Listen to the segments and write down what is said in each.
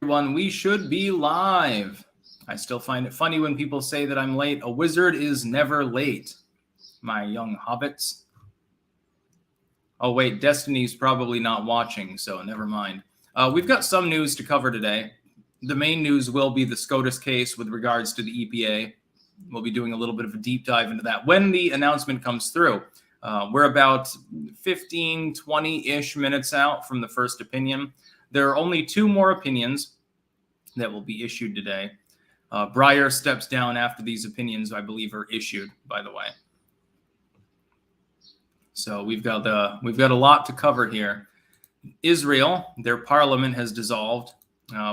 Everyone, we should be live. I still find it funny when people say that I'm late. A wizard is never late, my young hobbits. Oh, wait, Destiny's probably not watching, so never mind. We've got some news to cover today. The main news will be the SCOTUS case with regards to the EPA. We'll be doing a little bit of a deep dive into that when the announcement comes through. We're about 15, 20-ish minutes out from the first opinion. There are only two more opinions that will be issued today. Breyer steps down after these opinions, I believe, are issued, by the way. So we've got a lot to cover here. Israel, their parliament has dissolved.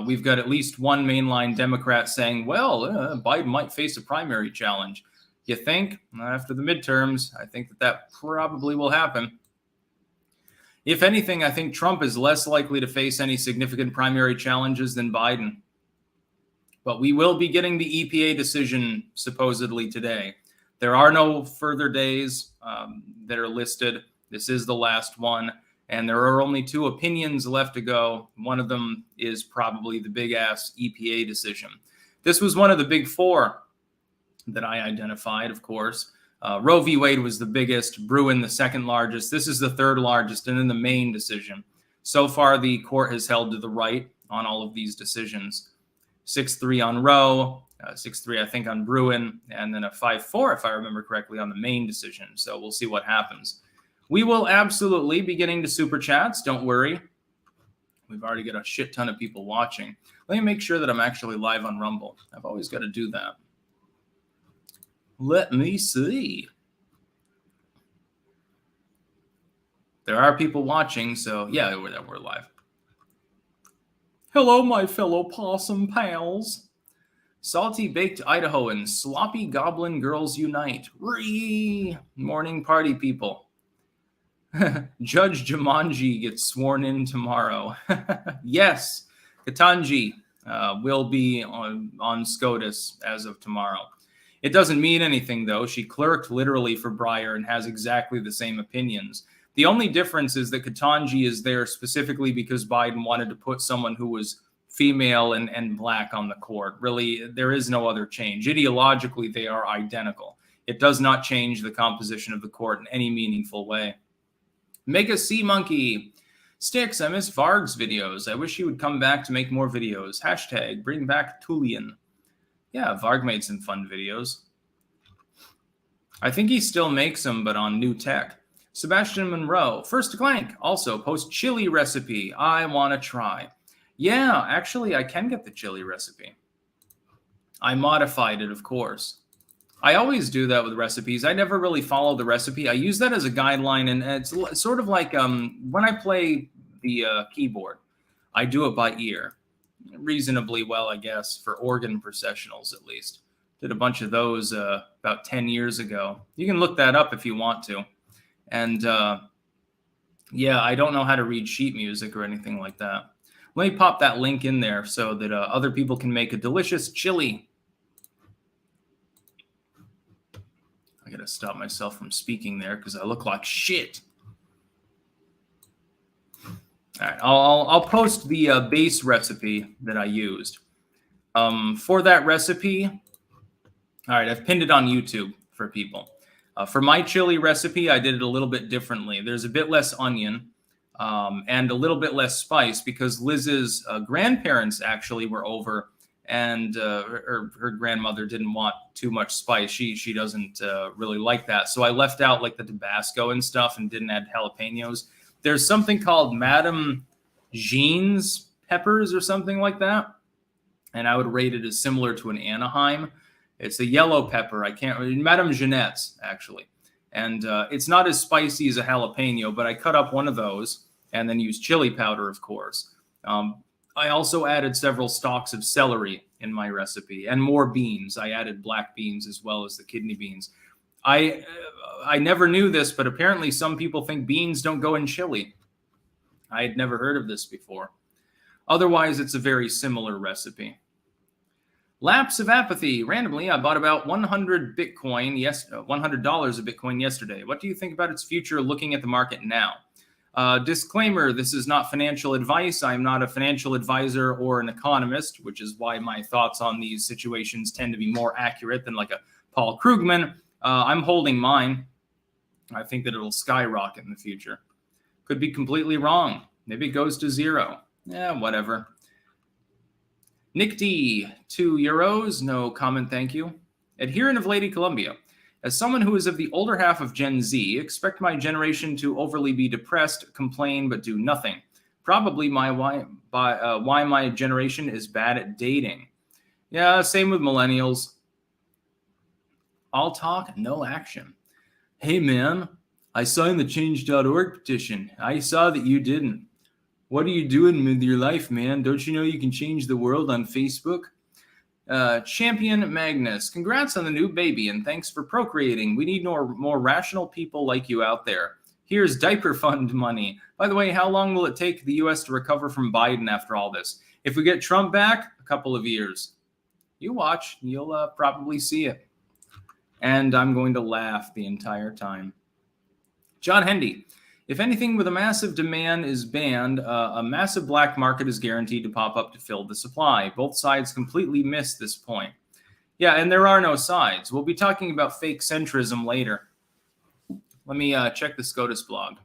We've got at least one mainline Democrat saying, well, Biden might face a primary challenge. You think? After the midterms, I think that probably will happen. If anything, I think Trump is less likely to face any significant primary challenges than Biden. But we will be getting the EPA decision supposedly today. There are no further days that are listed. This is the last one. And there are only two opinions left to go. One of them is probably the big-ass EPA decision. This was one of the big four that I identified, of course. Roe v. Wade was the biggest, Bruen the second largest. This is the third largest, and then the main decision. So far, the court has held to the right on all of these decisions. 6-3 on Roe, 6-3, I think, on Bruen, and then a 5-4, if I remember correctly, on the main decision. So we'll see what happens. We will absolutely be getting to Super Chats. Don't worry. We've already got a shit ton of people watching. Let me make sure that I'm actually live on Rumble. I've always got to do that. Let me see. There are people watching, so yeah, we're live. Hello, my fellow possum pals. Salty baked Idahoans, sloppy goblin girls unite. Morning party people. Judge Jumanji gets sworn in tomorrow. Yes, Ketanji will be on SCOTUS as of tomorrow. It doesn't mean anything, though. She clerked literally for Breyer and has exactly the same opinions. The only difference is that Ketanji is there specifically because Biden wanted to put someone who was female and black on the court. Really, there is no other change. Ideologically, they are identical. It does not change the composition of the court in any meaningful way. Mega Sea Monkey. Sticks, I miss Varg's videos. I wish he would come back to make more videos. Hashtag bring back Tullian. Yeah, Varg made some fun videos. I think he still makes them, but on new tech. Sebastian Monroe. First to Clank. Also, post chili recipe. I want to try. Yeah, actually, I can get the chili recipe. I modified it, of course. I always do that with recipes. I never really follow the recipe. I use that as a guideline, and it's sort of like when I play the keyboard, I do it by ear. Reasonably well, I guess, for organ processionals at least. Did a bunch of those about 10 years ago. You can look that up if you want to. And yeah, I don't know how to read sheet music or anything like that. Let me pop that link in there so that other people can make a delicious chili. I gotta stop myself from speaking there because I look like shit. All right, I'll post the base recipe that I used. For that recipe, all right, I've pinned it on YouTube for people. For my chili recipe, I did it a little bit differently. There's a bit less onion and a little bit less spice because Liz's grandparents actually were over, and her grandmother didn't want too much spice. She doesn't really like that. So I left out like the Tabasco and stuff and didn't add jalapenos. There's something called Madame Jean's peppers or something like that. And I would rate it as similar to an Anaheim. It's a yellow pepper. Madame Jeanette's, actually. And it's not as spicy as a jalapeno, but I cut up one of those and then used chili powder, of course. I also added several stalks of celery in my recipe and more beans. I added black beans as well as the kidney beans. I never knew this, but apparently some people think beans don't go in chili. I had never heard of this before. Otherwise, it's a very similar recipe. Lapse of apathy. Randomly, I bought about 100 Bitcoin, $100 of Bitcoin yesterday. What do you think about its future looking at the market now? Disclaimer, this is not financial advice. I'm not a financial advisor or an economist, which is why my thoughts on these situations tend to be more accurate than like a Paul Krugman. I'm holding mine. I think that it'll skyrocket in the future. Could be completely wrong. Maybe it goes to zero. Yeah, whatever. Nick D, €2. No comment, thank you. Adherent of Lady Columbia. As someone who is of the older half of Gen Z, expect my generation to overly be depressed, complain, but do nothing. Probably why my generation is bad at dating. Yeah, same with millennials. All talk, no action. Hey, man, I signed the change.org petition. I saw that you didn't. What are you doing with your life, man? Don't you know you can change the world on Facebook? Champion Magnus, congrats on the new baby and thanks for procreating. We need more rational people like you out there. Here's diaper fund money. By the way, how long will it take the U.S. to recover from Biden after all this? If we get Trump back, a couple of years. You watch, you'll probably see it. And I'm going to laugh the entire time. John Hendy, if anything with a massive demand is banned, a massive black market is guaranteed to pop up to fill the supply. Both sides completely miss this point. Yeah, and there are no sides. We'll be talking about fake centrism later. Let me check the SCOTUS blog.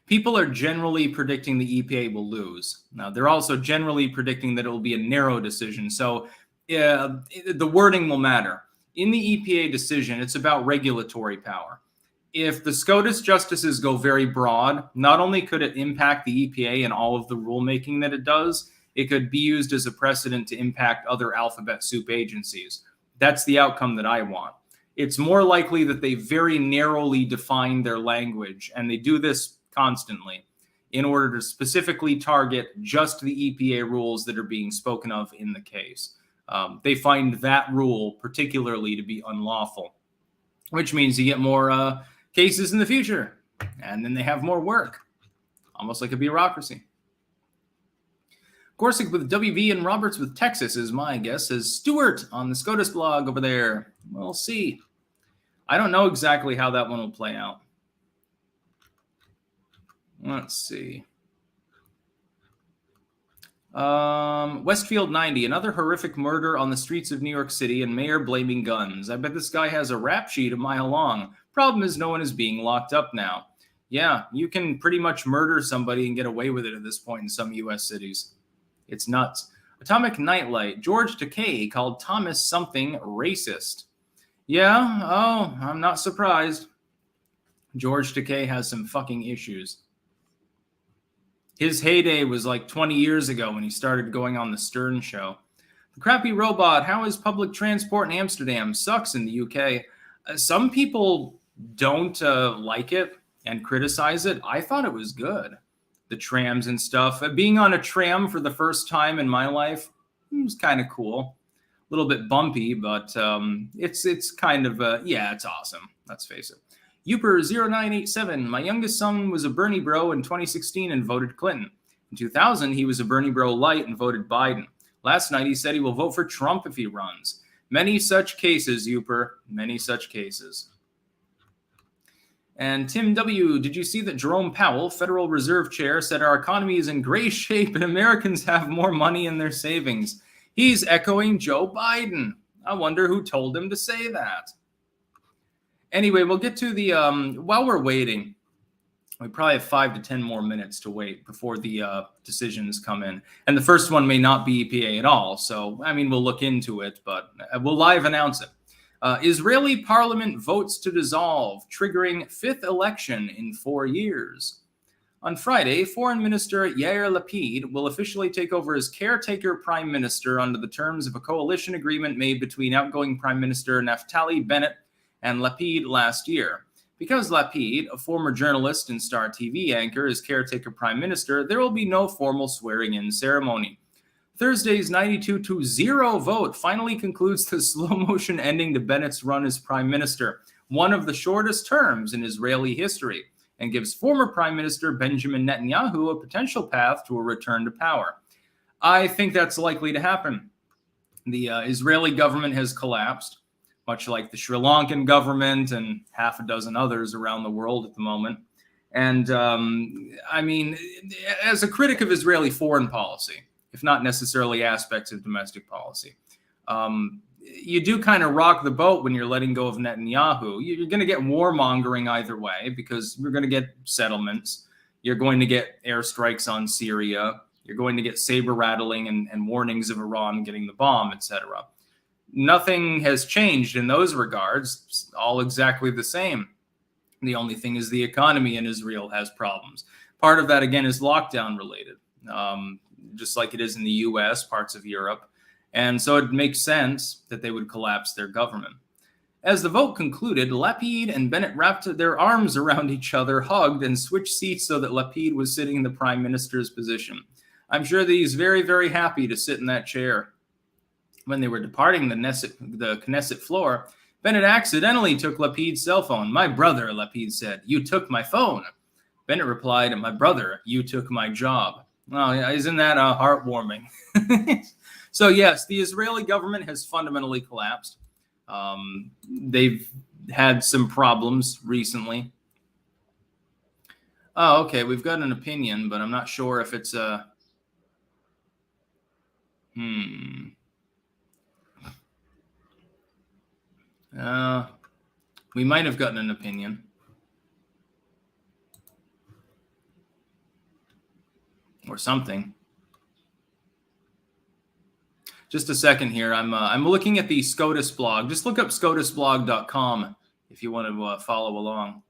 People are generally predicting the EPA will lose. Now, they're also generally predicting that it will be a narrow decision. So the wording will matter. In the EPA decision, it's about regulatory power. If the SCOTUS justices go very broad, not only could it impact the EPA and all of the rulemaking that it does, it could be used as a precedent to impact other alphabet soup agencies. That's the outcome that I want. It's more likely that they very narrowly define their language, and they do this constantly in order to specifically target just the EPA rules that are being spoken of in the case. They find that rule particularly to be unlawful, which means you get more cases in the future, and then they have more work, almost like a bureaucracy. Gorsuch with WV and Roberts with Texas is my guess, says Stuart on the SCOTUS blog over there. We'll see. I don't know exactly how that one will play out. Let's see. Westfield 90, another horrific murder on the streets of New York City and mayor blaming guns. I bet this guy has a rap sheet a mile long. Problem is no one is being locked up now. Yeah, you can pretty much murder somebody and get away with it at this point in some U.S. cities. It's nuts. Atomic Nightlight, George Takei called Thomas something racist. Yeah, oh, I'm not surprised. George Takei has some fucking issues. His heyday was like 20 years ago when he started going on the Stern Show. The Crappy Robot, how is public transport in Amsterdam? Sucks in the UK. Some people don't like it and criticize it. I thought it was good. The trams and stuff. Being on a tram for the first time in my life was kind of cool. A little bit bumpy, but it's kind of, yeah, it's awesome. Let's face it. Uper0987, my youngest son was a Bernie bro in 2016 and voted Clinton. In 2000, he was a Bernie bro light and voted Biden. Last night, he said he will vote for Trump if he runs. Many such cases, Uper, many such cases. And Tim W., did you see that Jerome Powell, Federal Reserve Chair, said our economy is in gray shape and Americans have more money in their savings? He's echoing Joe Biden. I wonder who told him to say that. Anyway, we'll get to the, while we're waiting, we probably have 5 to 10 more minutes to wait before the decisions come in. And the first one may not be EPA at all. So, I mean, we'll look into it, but we'll live announce it. Israeli parliament votes to dissolve, triggering 5th election in 4 years. On Friday, Foreign Minister Yair Lapid will officially take over as caretaker prime minister under the terms of a coalition agreement made between outgoing Prime Minister Naftali Bennett and Lapid last year. Because Lapid, a former journalist and Star TV anchor, is caretaker prime minister, there will be no formal swearing-in ceremony. Thursday's 92-0 vote finally concludes the slow-motion ending to Bennett's run as prime minister, one of the shortest terms in Israeli history, and gives former Prime Minister Benjamin Netanyahu a potential path to a return to power. I think that's likely to happen. The Israeli government has collapsed. much like the Sri Lankan government and half a dozen others around the world at the moment. And I mean, as a critic of Israeli foreign policy, if not necessarily aspects of domestic policy, you do kind of rock the boat when you're letting go of Netanyahu. You're going to get warmongering either way, because you're going to get settlements. You're going to get airstrikes on Syria. You're going to get saber rattling and warnings of Iran getting the bomb, etc. Nothing has changed in those regards. It's all exactly the same. The only thing is the economy in Israel has problems. Part of that, again, is lockdown related, just like it is in the US, parts of Europe. And so it makes sense that they would collapse their government. As the vote concluded, Lapid and Bennett wrapped their arms around each other, hugged, and switched seats so that Lapid was sitting in the prime minister's position. I'm sure that he's very, very happy to sit in that chair. When they were departing the Knesset floor, Bennett accidentally took Lapid's cell phone. "My brother," Lapid said, "you took my phone." Bennett replied, "My brother, you took my job." Oh, yeah, isn't that heartwarming? So yes, the Israeli government has fundamentally collapsed. They've had some problems recently. Oh, okay, we've got an opinion, but I'm not sure if it's a... we might have gotten an opinion. Or something. Just a second here. I'm looking at the SCOTUS blog. Just look up scotusblog.com if you want to follow along.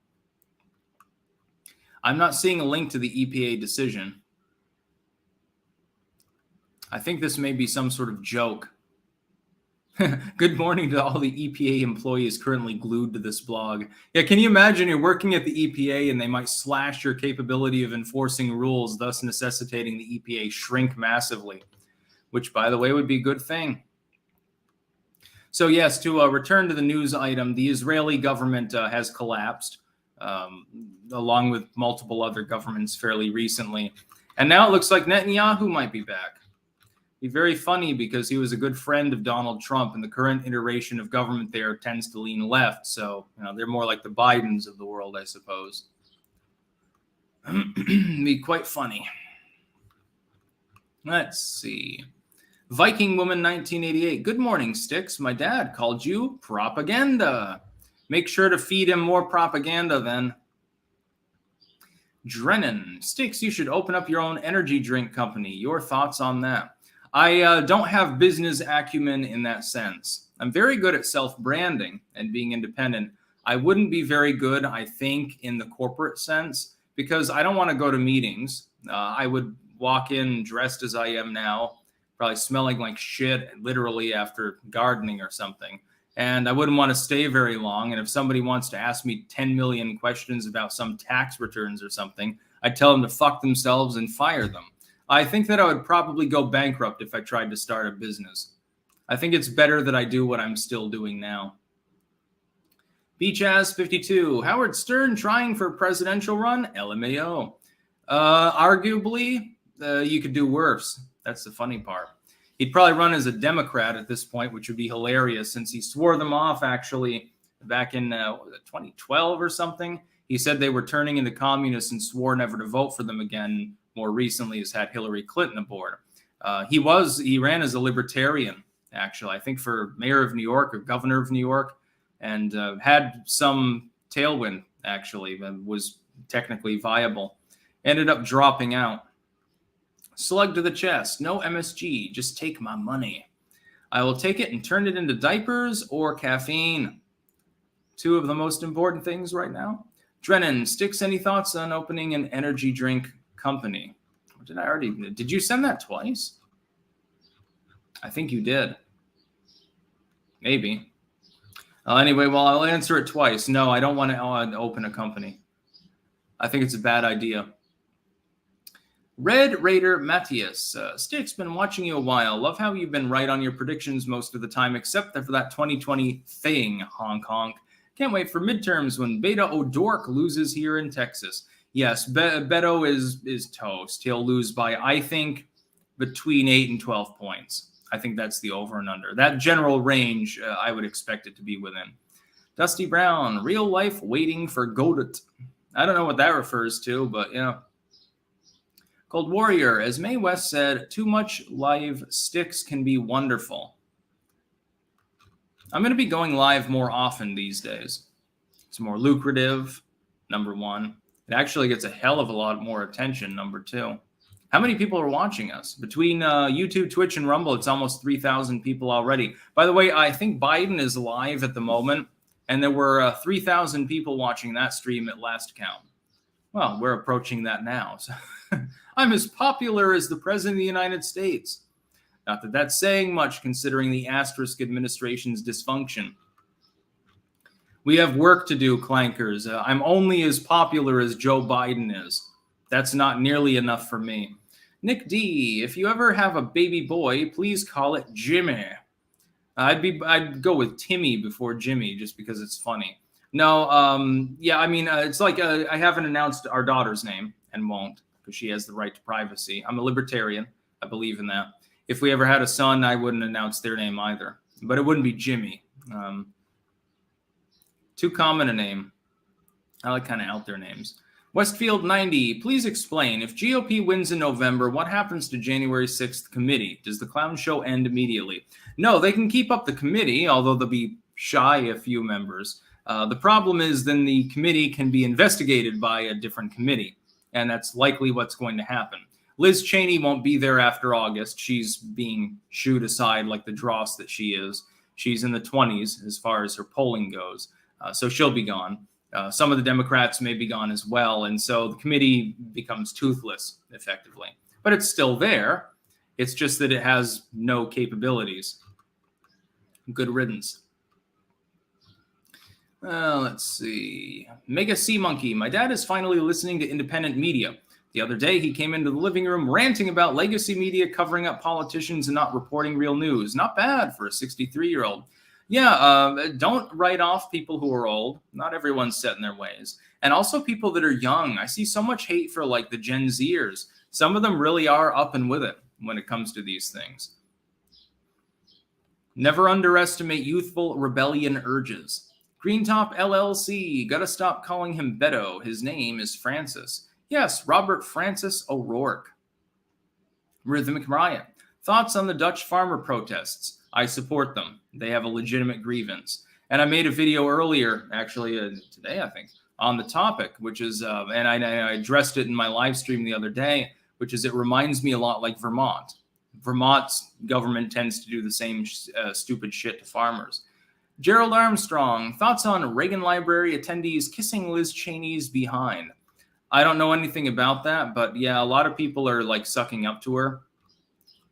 I'm not seeing a link to the EPA decision. I think this may be some sort of joke. Good morning to all the EPA employees currently glued to this blog. Yeah, can you imagine you're working at the EPA and they might slash your capability of enforcing rules, thus necessitating the EPA shrink massively, which, by the way, would be a good thing. So yes, to return to the news item, the Israeli government has collapsed, along with multiple other governments fairly recently. And now it looks like Netanyahu might be back. Be very funny because he was a good friend of Donald Trump, and the current iteration of government there tends to lean left. So, they're more like the Bidens of the world, I suppose. Be quite funny. Let's see. Viking Woman 1988. Good morning, Sticks. My dad called you propaganda. Make sure to feed him more propaganda then. Drennan. Sticks, you should open up your own energy drink company. Your thoughts on that? I don't have business acumen in that sense. I'm very good at self-branding and being independent. I wouldn't be very good, I think, in the corporate sense, because I don't want to go to meetings. I would walk in dressed as I am now, probably smelling like shit, literally after gardening or something. And I wouldn't want to stay very long. And if somebody wants to ask me 10 million questions about some tax returns or something, I'd tell them to fuck themselves and fire them. I think that I would probably go bankrupt if I tried to start a business. I think it's better that I do what I'm still doing now. Beachaz 52. Howard Stern trying for a presidential run? LMAO. Arguably, you could do worse. That's the funny part. He'd probably run as a Democrat at this point, which would be hilarious since he swore them off actually back in 2012 or something. He said they were turning into communists and swore never to vote for them again. More recently has had Hillary Clinton aboard. He ran as a libertarian, actually, I think for mayor of New York or governor of New York, and had some tailwind, actually, was technically viable. Ended up dropping out. Slug to the chest. No MSG, just take my money. I will take it and turn it into diapers or caffeine. Two of the most important things right now. Drennan, Sticks, any thoughts on opening an energy drink company? Did you send that twice? I think you did. Maybe. Anyway, well, I'll answer it twice. No, I don't want to open a company. I think it's a bad idea. Red Raider Matthias. Sticks, been watching you a while. Love how you've been right on your predictions most of the time, except for that 2020 thing, honk honk. Can't wait for midterms when Beto O'Rourke loses here in Texas. Yes, Beto is toast. He'll lose by, I think, between 8 and 12 points. I think that's the over and under. That general range, I would expect it to be within. Dusty Brown, real life waiting for Godot. I don't know what that refers to, but yeah. Cold Warrior, as Mae West said, too much live sticks can be wonderful. I'm going to be going live more often these days. It's more lucrative, number one. It actually gets a hell of a lot more attention, number two. How many people are watching us? Between YouTube, Twitch, and Rumble, it's almost 3,000 people already. By the way, I think Biden is live at the moment, and there were 3,000 people watching that stream at last count. Well, we're approaching that now. So I'm as popular as the President of the United States. Not that that's saying much considering the asterisk administration's dysfunction. We have work to do, clankers. I'm only as popular as Joe Biden is. That's not nearly enough for me. Nick D, if you ever have a baby boy, please call it Jimmy. I'd go with Timmy before Jimmy just because it's funny. No, yeah, I mean, it's like I haven't announced our daughter's name and won't because she has the right to privacy. I'm a libertarian. I believe in that. If we ever had a son, I wouldn't announce their name either, but it wouldn't be Jimmy. Too common a name. I like kind of out there names. Westfield 90, please explain, if GOP wins in November, what happens to January 6th committee? Does the clown show end immediately? No, they can keep up the committee, although they'll be shy a few members. The problem is then the committee can be investigated by a different committee, and that's likely what's going to happen. Liz Cheney won't be there after August. She's being shooed aside like the dross that she is. She's in the 20s as far as her polling goes, so she'll be gone. Some of the Democrats may be gone as well, and so the committee becomes toothless, effectively. But it's still there. It's just that it has no capabilities. Good riddance. Let's see. Mega Sea Monkey. My dad is finally listening to independent media. The other day, he came into the living room ranting about legacy media covering up politicians and not reporting real news. Not bad for a 63-year-old. Yeah, don't write off people who are old. Not everyone's set in their ways. And also people that are young. I see so much hate for like the Gen Zers. Some of them really are up and with it when it comes to these things. Never underestimate youthful rebellion urges. Greentop LLC, gotta stop calling him Beto. His name is Francis. Yes, Robert Francis O'Rourke. Rhythmic Riot. Thoughts on the Dutch farmer protests? I support them. They have a legitimate grievance. And I made a video earlier, actually today, I think, on the topic, which is, and I addressed it in my live stream the other day, which is it reminds me a lot like Vermont. Vermont's government tends to do the same stupid shit to farmers. Gerald Armstrong, thoughts on Reagan Library attendees kissing Liz Cheney's behind? I don't know anything about that, but yeah, a lot of people are like sucking up to her.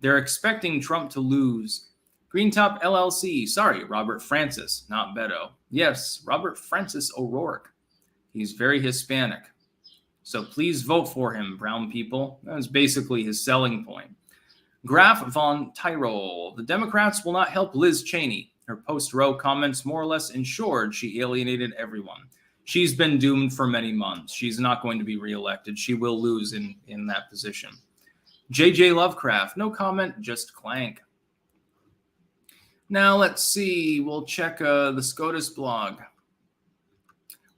They're expecting Trump to lose. Greentop LLC. Sorry, Robert Francis, not Beto. Yes, Robert Francis O'Rourke. He's very Hispanic. So please vote for him, brown people. That's basically his selling point. Graf von Tyrol. The Democrats will not help Liz Cheney. Her post-Roe comments more or less ensured she alienated everyone. She's been doomed for many months. She's not going to be reelected. She will lose in that position. JJ Lovecraft. No comment, just clank. Now, let's see. We'll check the SCOTUS blog.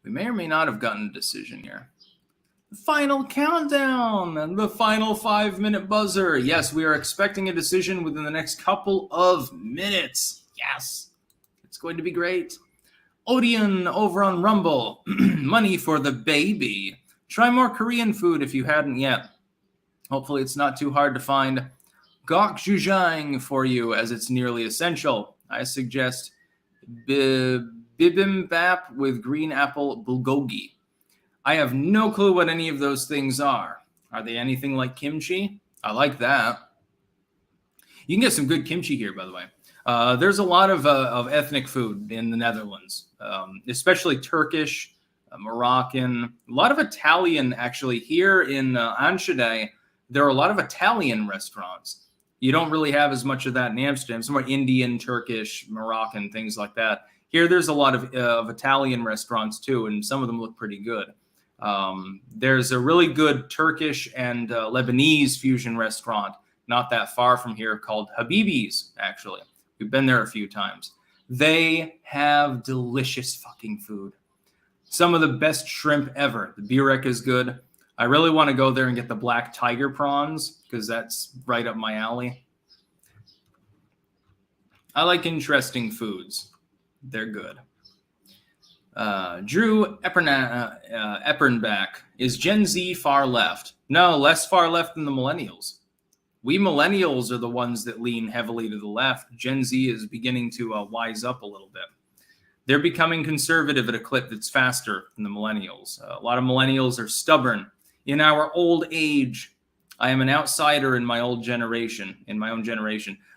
We may or may not have gotten a decision here. The final countdown, the final 5-minute buzzer. Yes, we are expecting a decision within the next couple of minutes. Yes, it's going to be great. Odeon over on Rumble. Money for the baby. Try more Korean food if you hadn't yet. Hopefully it's not too hard to find. Gokjujang for you, as it's nearly essential. I suggest bibimbap with green apple bulgogi. I have no clue what any of those things are. Are they anything like kimchi? I like that. You can get some good kimchi here, by the way. There's a lot of ethnic food in the Netherlands, especially Turkish, Moroccan, a lot of Italian, actually. Here in Enschede, there are a lot of Italian restaurants. You don't really have as much of that in Amsterdam. Some more Indian, Turkish, Moroccan, things like that. Here, there's a lot of Italian restaurants, too, and some of them look pretty good. There's a really good Turkish and Lebanese fusion restaurant not that far from here called Habibi's, actually. We've been there a few times. They have delicious fucking food. Some of the best shrimp ever. The burek is good. I really want to go there and get the black tiger prawns because that's right up my alley. I like interesting foods. They're good. Drew Epernbach. Is Gen Z far left? No, less far left than the millennials. We millennials are the ones that lean heavily to the left. Gen Z is beginning to wise up a little bit. They're becoming conservative at a clip that's faster than the millennials. A lot of millennials are stubborn. In our old age, I am an outsider in my own generation.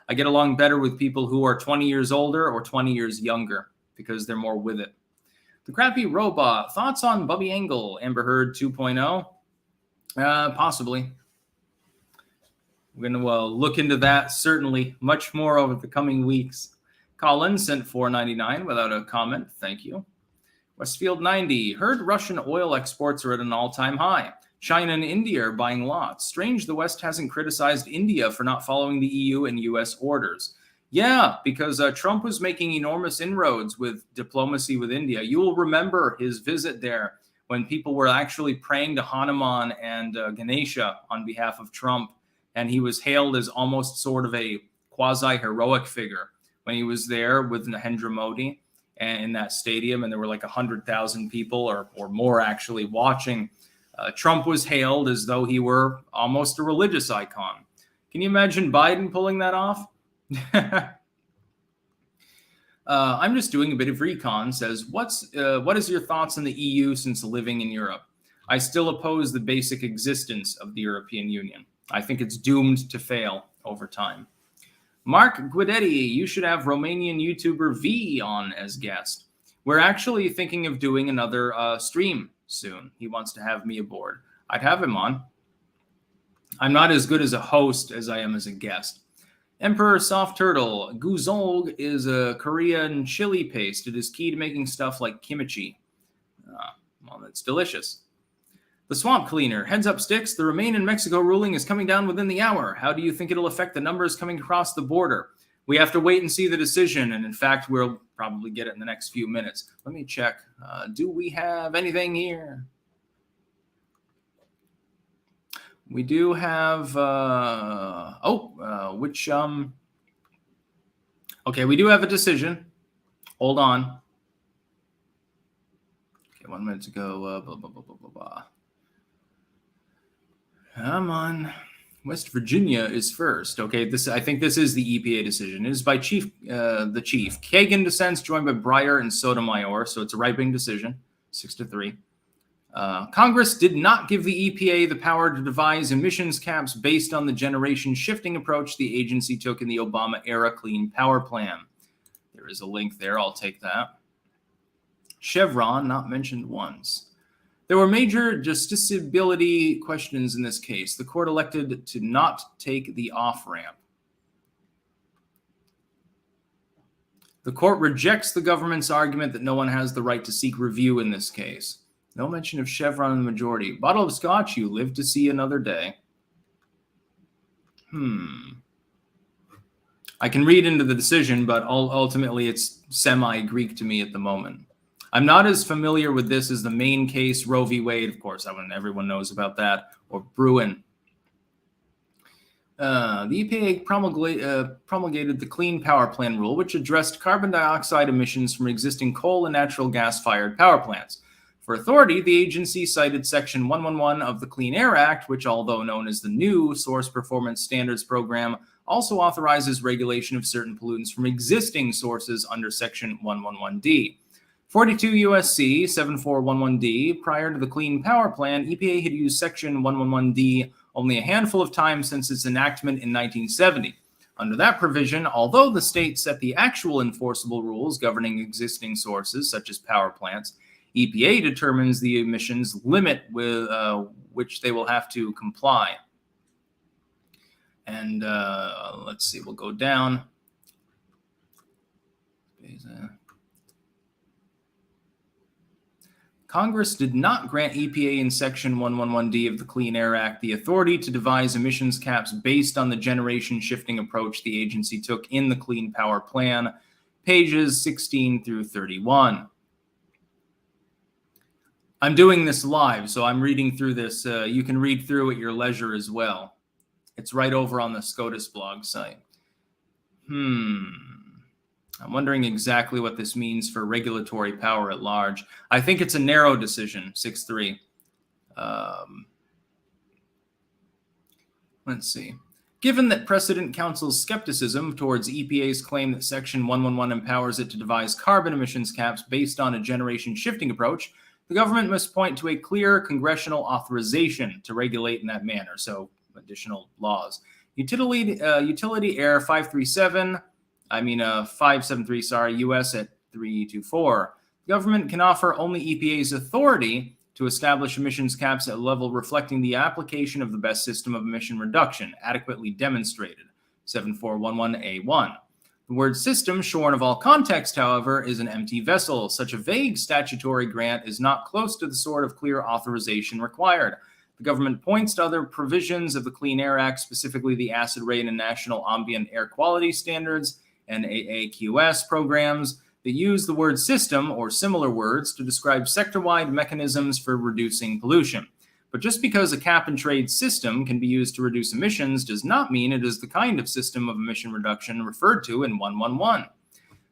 I get along better with people who are 20 years older or 20 years younger because they're more with it. The Crappy Robot. Thoughts on Bubby Angle, Amber Heard 2.0? Possibly. We're going to look into that, certainly, much more over the coming weeks. Colin sent $4.99 without a comment. Thank you. Westfield 90. Heard Russian oil exports are at an all-time high. China and India are buying lots. Strange the West hasn't criticized India for not following the EU and US orders. Yeah, because Trump was making enormous inroads with diplomacy with India. You will remember his visit there when people were actually praying to Hanuman and Ganesha on behalf of Trump. And he was hailed as almost sort of a quasi-heroic figure when he was there with Narendra Modi and in that stadium. And there were like 100,000 people or more actually watching. Trump was hailed as though he were almost a religious icon. Can you imagine Biden pulling that off? I'm just doing a bit of recon. Says, what is your thoughts on the EU since living in Europe? I still oppose the basic existence of the European Union. I think it's doomed to fail over time. Mark Guidetti, you should have Romanian YouTuber V on as guest. We're actually thinking of doing another stream soon. He wants to have me aboard. I'd have him on. I'm not as good as a host as I am as a guest. Emperor Soft Turtle. Guzong is a Korean chili paste. It is key to making stuff like kimchi. Well, that's delicious. The Swamp Cleaner. Heads up, Sticks. The Remain in Mexico ruling is coming down within the hour. How do you think it'll affect the numbers coming across the border? We have to wait and see the decision, and in fact, we'll probably get it in the next few minutes. Let me check. Do we have anything here? We do have, okay, we do have a decision. Hold on. Okay, 1 minute to go. Blah, blah, blah, blah, blah, blah. Come on. West Virginia is first. Okay, I think this is the EPA decision. It is by the chief. Kagan dissents, joined by Breyer and Sotomayor. So it's a right-wing decision, 6-3. Congress did not give the EPA the power to devise emissions caps based on the generation shifting approach the agency took in the Obama-era Clean Power Plan. There is a link there. I'll take that. Chevron, not mentioned once. There were major justiciability questions in this case. The court elected to not take the off-ramp. The court rejects the government's argument that no one has the right to seek review in this case. No mention of Chevron in the majority. Bottle of scotch, you live to see another day. I can read into the decision, but ultimately it's semi-Greek to me at the moment. I'm not as familiar with this as the main case, Roe v. Wade, of course, everyone knows about that, or Bruin. The EPA promulgated the Clean Power Plan rule, which addressed carbon dioxide emissions from existing coal and natural gas-fired power plants. For authority, the agency cited Section 111 of the Clean Air Act, which, although known as the new Source Performance Standards Program, also authorizes regulation of certain pollutants from existing sources under Section 111D. 42 U.S.C. 7411D, prior to the Clean Power Plan, EPA had used Section 111D only a handful of times since its enactment in 1970. Under that provision, although the state set the actual enforceable rules governing existing sources, such as power plants, EPA determines the emissions limit with which they will have to comply. And let's see, we'll go down. Congress did not grant EPA in Section 111D of the Clean Air Act the authority to devise emissions caps based on the generation shifting approach the agency took in the Clean Power Plan, pages 16 through 31. I'm doing this live, so I'm reading through this. You can read through at your leisure as well. It's right over on the SCOTUS blog site. I'm wondering exactly what this means for regulatory power at large. I think it's a narrow decision, 6-3. Let's see. Given that precedent counsels skepticism towards EPA's claim that Section 111 empowers it to devise carbon emissions caps based on a generation shifting approach, the government must point to a clear congressional authorization to regulate in that manner, so additional laws. Utility Air 573, US at 324. The government can offer only EPA's authority to establish emissions caps at a level reflecting the application of the best system of emission reduction, adequately demonstrated, 7411A1. The word system, shorn of all context, however, is an empty vessel. Such a vague statutory grant is not close to the sort of clear authorization required. The government points to other provisions of the Clean Air Act, specifically the acid rate and national ambient air quality standards and AAQS programs that use the word system or similar words to describe sector-wide mechanisms for reducing pollution. But just because a cap-and-trade system can be used to reduce emissions does not mean it is the kind of system of emission reduction referred to in 111.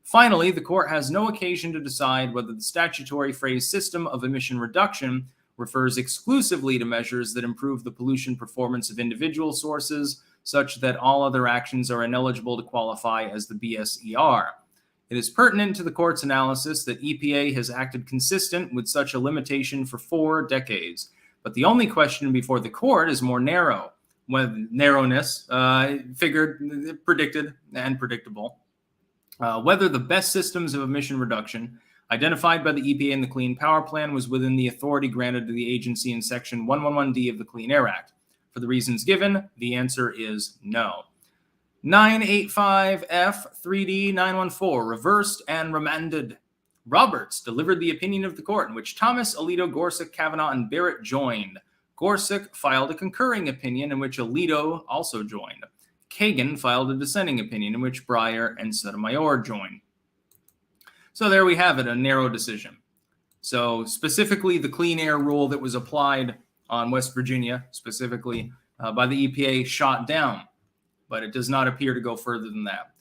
Finally, the court has no occasion to decide whether the statutory phrase system of emission reduction refers exclusively to measures that improve the pollution performance of individual sources, such that all other actions are ineligible to qualify as the BSER. It is pertinent to the court's analysis that EPA has acted consistent with such a limitation for 4 decades. But the only question before the court is more narrow. When narrowness predicted and predictable. Whether the best systems of emission reduction identified by the EPA in the Clean Power Plan was within the authority granted to the agency in Section 111D of the Clean Air Act. For the reasons given, the answer is no. 985F3D914, reversed and remanded. Roberts delivered the opinion of the court in which Thomas, Alito, Gorsuch, Kavanaugh, and Barrett joined. Gorsuch filed a concurring opinion in which Alito also joined. Kagan filed a dissenting opinion in which Breyer and Sotomayor joined. So there we have it, a narrow decision. So specifically the clean air rule that was applied on West Virginia, specifically by the EPA, shot down. But it does not appear to go further than that.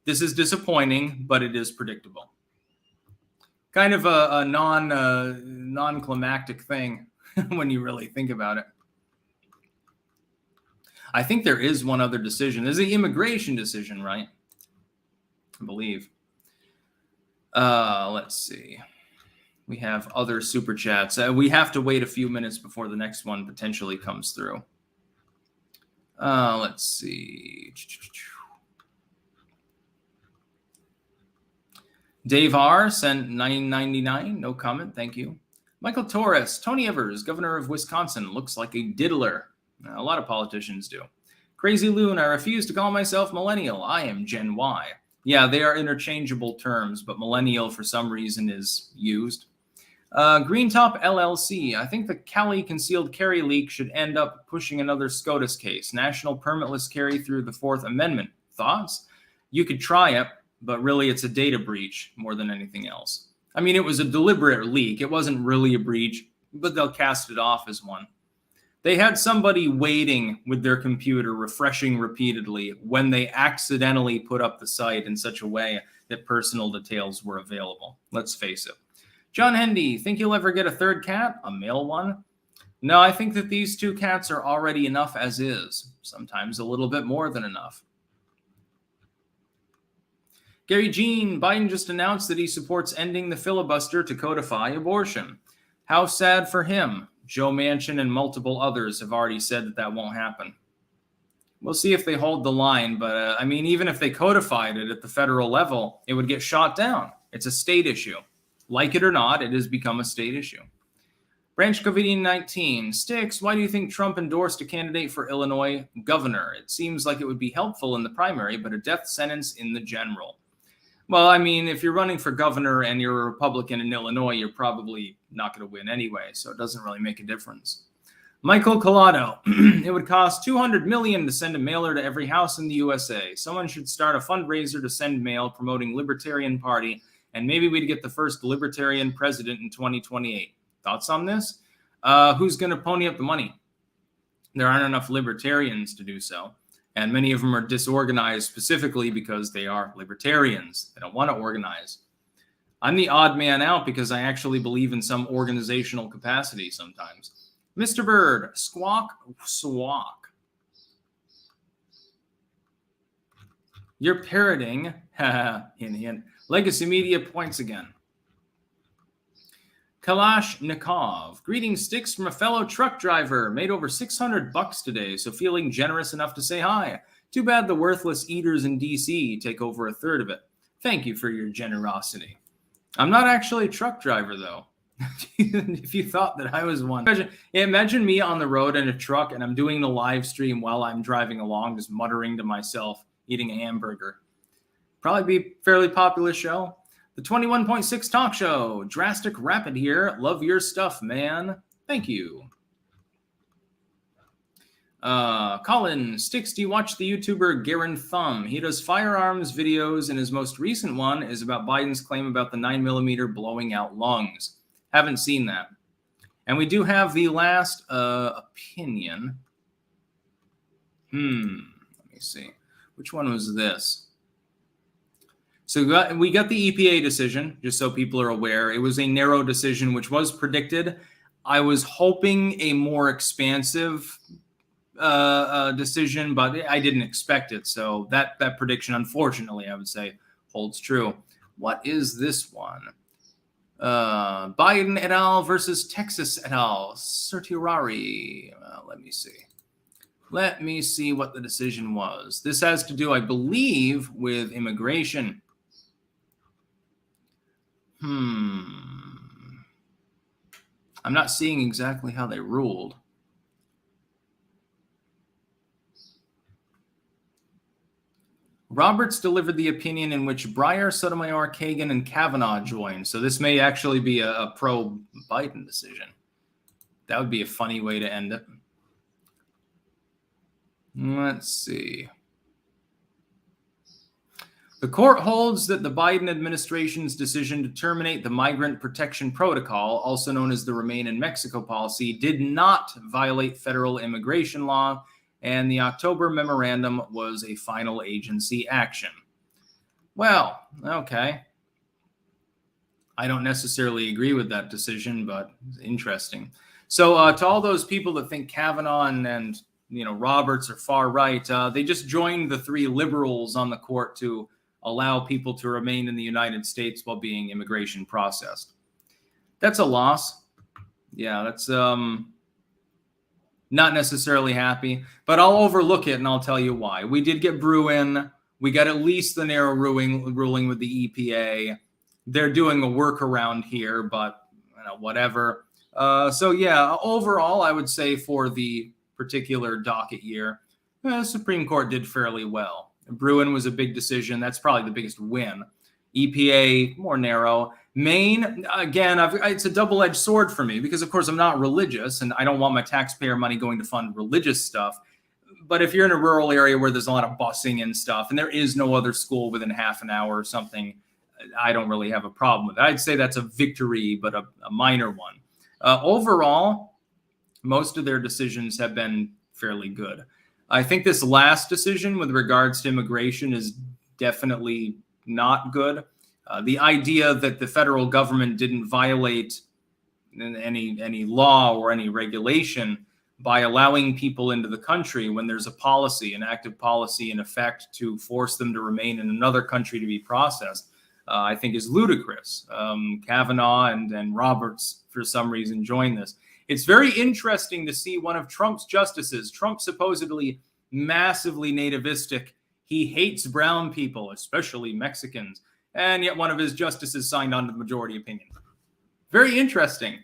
This is disappointing, but it is predictable. Kind of a non-climactic thing when you really think about it. I think there is one other decision. There's the immigration decision, right? I believe. Let's see. We have other super chats. We have to wait a few minutes before the next one potentially comes through. Let's see. Dave R. sent $9.99. No comment. Thank you. Michael Torres. Tony Evers, governor of Wisconsin, looks like a diddler. A lot of politicians do. Crazy Loon. I refuse to call myself millennial. I am Gen Y. Yeah, they are interchangeable terms, but millennial for some reason is used. Greentop LLC. I think the Cali concealed carry leak should end up pushing another SCOTUS case. National permitless carry through the 4th Amendment. Thoughts? You could try it, but really it's a data breach more than anything else. I mean, it was a deliberate leak. It wasn't really a breach, but they'll cast it off as one. They had somebody waiting with their computer, refreshing repeatedly when they accidentally put up the site in such a way that personal details were available. Let's face it. John Hendy, think you'll ever get a third cat? A male one? No, I think that these 2 cats are already enough as is. Sometimes a little bit more than enough. Gary Jean, Biden just announced that he supports ending the filibuster to codify abortion. How sad for him. Joe Manchin and multiple others have already said that that won't happen. We'll see if they hold the line, but I mean, even if they codified it at the federal level, it would get shot down. It's a state issue. Like it or not, it has become a state issue. Branch Covidian-19, Sticks, why do you think Trump endorsed a candidate for Illinois governor? It seems like it would be helpful in the primary, but a death sentence in the general. Well, I mean, if you're running for governor and you're a Republican in Illinois, you're probably not going to win anyway, so it doesn't really make a difference. Michael Collado, it would cost $200 million to send a mailer to every house in the USA. Someone should start a fundraiser to send mail promoting Libertarian Party, and maybe we'd get the first Libertarian president in 2028. Thoughts on this? Who's going to pony up the money? There aren't enough libertarians to do so, and many of them are disorganized specifically because they are libertarians. They don't want to organize. I'm the odd man out because I actually believe in some organizational capacity sometimes. Mr. Bird, squawk. You're parroting. Hint. Legacy Media points again. Kalashnikov, greetings sticks from a fellow truck driver. Made over $600 today, so feeling generous enough to say hi. Too bad the worthless eaters in DC take over a third of it. Thank you for your generosity. I'm not actually a truck driver, though. If you thought that I was one. Imagine me on the road in a truck and I'm doing the live stream while I'm driving along, just muttering to myself, eating a hamburger. Probably be a fairly popular show. The 21.6 talk show. Drastic Rapid here. Love your stuff, man. Thank you. Colin, Sticks, do you watch the YouTuber Garen Thumb? He does firearms videos, and his most recent one is about Biden's claim about the 9mm blowing out lungs. Haven't seen that. And we do have the last opinion. Let me see. Which one was this? So we got the EPA decision, just so people are aware. It was a narrow decision, which was predicted. I was hoping a more expansive decision, but I didn't expect it. So that prediction, unfortunately, I would say, holds true. What is this one? Biden et al. Versus Texas et al. Certiorari. Let me see. Let me see what the decision was. This has to do, I believe, with immigration. I'm not seeing exactly how they ruled. Roberts delivered the opinion in which Breyer, Sotomayor, Kagan, and Kavanaugh joined. So this may actually be a pro-Biden decision. That would be a funny way to end it. Let's see. The court holds that the Biden administration's decision to terminate the Migrant Protection Protocol, also known as the Remain in Mexico policy, did not violate federal immigration law, and the October memorandum was a final agency action. Well, okay. I don't necessarily agree with that decision, but it's interesting. So to all those people that think Kavanaugh and Roberts are far right, they just joined the three liberals on the court to allow people to remain in the United States while being immigration processed. That's a loss. Yeah, that's not necessarily happy, but I'll overlook it and I'll tell you why. We did get Bruin. We got at least the narrow ruling with the EPA. They're doing a workaround here, but whatever. So yeah, overall, I would say for the particular docket year, the Supreme Court did fairly well. Bruin was a big decision. That's probably the biggest win. EPA, more narrow. Maine, again, it's a double-edged sword for me because, of course, I'm not religious and I don't want my taxpayer money going to fund religious stuff. But if you're in a rural area where there's a lot of busing and stuff and there is no other school within half an hour or something, I don't really have a problem with it. I'd say that's a victory, but a minor one. Overall, most of their decisions have been fairly good. I think this last decision with regards to immigration is definitely not good. The idea that the federal government didn't violate any law or any regulation by allowing people into the country when there's a policy, an active policy in effect to force them to remain in another country to be processed, I think is ludicrous. Kavanaugh and Roberts, for some reason, joined this. It's very interesting to see one of Trump's justices, Trump supposedly massively nativistic. He hates brown people, especially Mexicans. And yet one of his justices signed on to the majority opinion. Very interesting.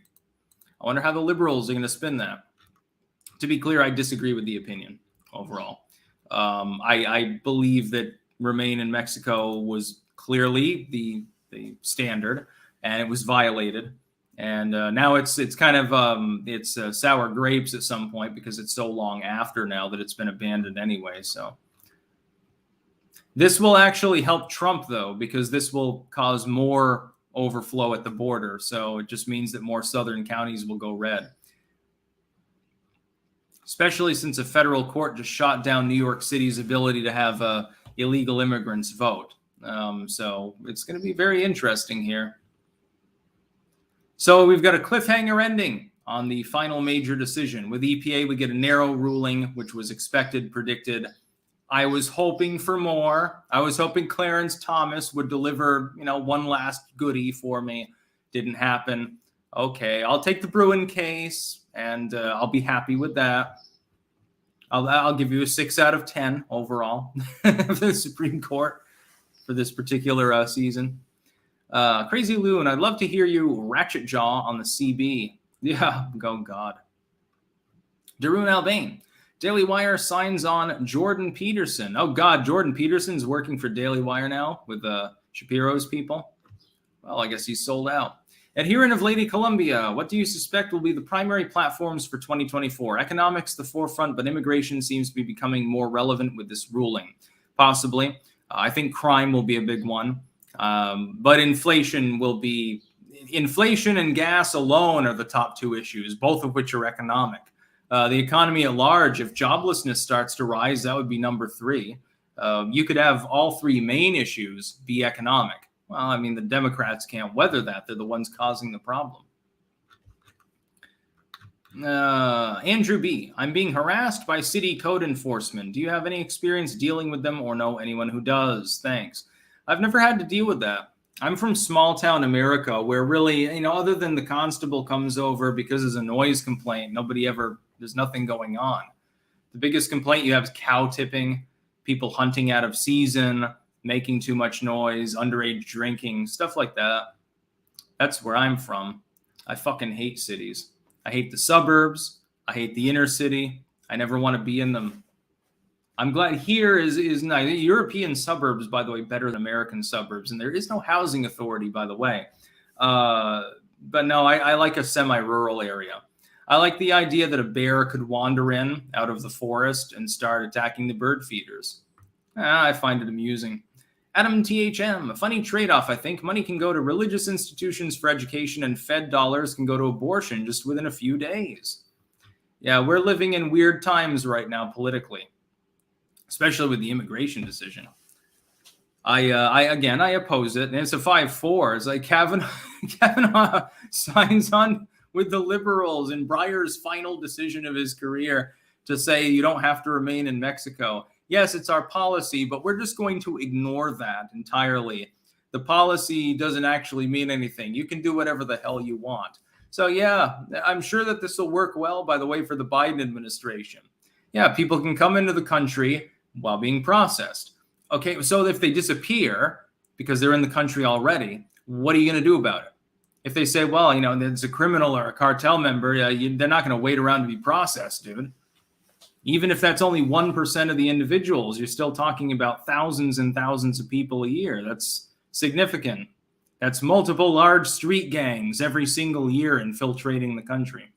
I wonder how the liberals are going to spin that. To be clear, I disagree with the opinion overall. I believe that Remain in Mexico was clearly the standard, and it was violated. And now it's kind of it's sour grapes at some point because it's so long after now that it's been abandoned anyway. So this will actually help Trump, though, because this will cause more overflow at the border. So it just means that more southern counties will go red, especially since a federal court just shot down New York City's ability to have illegal immigrants vote. So it's going to be very interesting here. So we've got a cliffhanger ending on the final major decision. With EPA, we get a narrow ruling, which was expected, predicted. I was hoping for more. I was hoping Clarence Thomas would deliver, one last goodie for me. Didn't happen. Okay, I'll take the Bruin case, and I'll be happy with that. I'll give you a 6 out of 10 overall for the Supreme Court for this particular season. Crazy Loon, I'd love to hear you ratchet jaw on the CB. Yeah, oh God. Darun Albane, Daily Wire signs on Jordan Peterson. Oh God, Jordan Peterson's working for Daily Wire now with Shapiro's people. Well, I guess he's sold out. Adherent of Lady Columbia, what do you suspect will be the primary platforms for 2024? Economics, the forefront, but immigration seems to be becoming more relevant with this ruling. Possibly. I think crime will be a big one. But inflation will be, inflation and gas alone are the top 2 issues, both of which are economic. The economy at large, if joblessness starts to rise, that would be number 3. You could have all 3 main issues be economic. Well, I mean, the Democrats can't weather that. They're the ones causing the problem. Andrew B. I'm being harassed by city code enforcement. Do you have any experience dealing with them or know anyone who does? Thanks. I've never had to deal with that. I'm from small town America where really, other than the constable comes over because there's a noise complaint, there's nothing going on. The biggest complaint you have is cow tipping, people hunting out of season, making too much noise, underage drinking, stuff like that. That's where I'm from. I fucking hate cities. I hate the suburbs. I hate the inner city. I never want to be in them. I'm glad here is nice. European suburbs, by the way, better than American suburbs. And there is no housing authority, by the way. But no, I like a semi-rural area. I like the idea that a bear could wander in out of the forest and start attacking the bird feeders. I find it amusing. Adam THM, a funny trade-off, I think. Money can go to religious institutions for education and Fed dollars can go to abortion just within a few days. Yeah, we're living in weird times right now politically, especially with the immigration decision. I oppose it. And it's a 5-4. It's like Kavanaugh signs on with the liberals in Breyer's final decision of his career to say you don't have to remain in Mexico. Yes, it's our policy, but we're just going to ignore that entirely. The policy doesn't actually mean anything. You can do whatever the hell you want. So yeah, I'm sure that this will work well, by the way, for the Biden administration. Yeah, people can come into the country while being processed. Okay, so if they disappear because they're in the country already, what are you going to do about it? If they say, well, it's a criminal or a cartel member, they're not going to wait around to be processed, dude. Even if that's only 1% of the individuals, you're still talking about thousands and thousands of people a year. That's significant. That's multiple large street gangs every single year infiltrating the country.